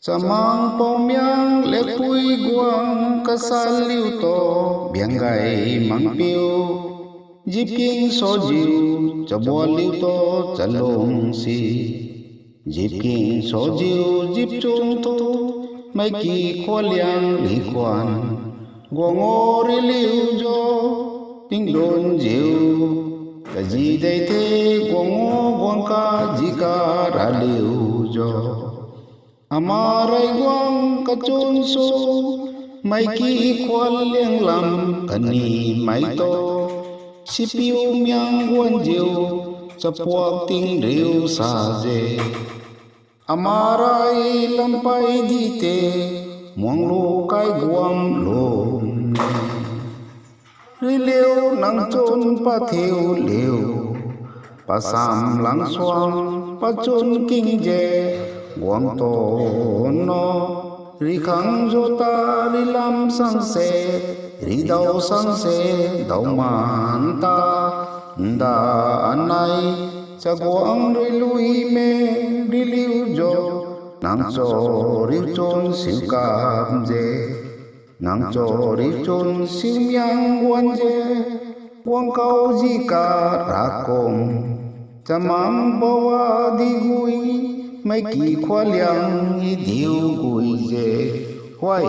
Samang pomiang lepui guang kasal liu to biang gai mang piu jip king so jiu chabo liu to chalong si jip king so jiu jip chung to mai ki kholiang li kwan guang o ri liu jo ting don jiu ka ji dai te guang o guang ka ji ka ra liu jo Amaray guang kachun so may ki kwal liang lam kani may to si piu miang guan jiu sa puak ting riu sa je Amaray lampay dite muang lu kay guang lom Riliu nang chun pa thiu liu pasam lang swang pa chun king je Guang to no ri khang jo ta ri lam sang se ri dau sang se dau man ta da anai cha guang ri lui me ri liu jo nang cho ri chon siu kam je nang cho ri chon siu miang guan je guang kau ji ka ra kong cha mang bawa di gui mấy kỳ khoa liang đi điều gùi dễ hoài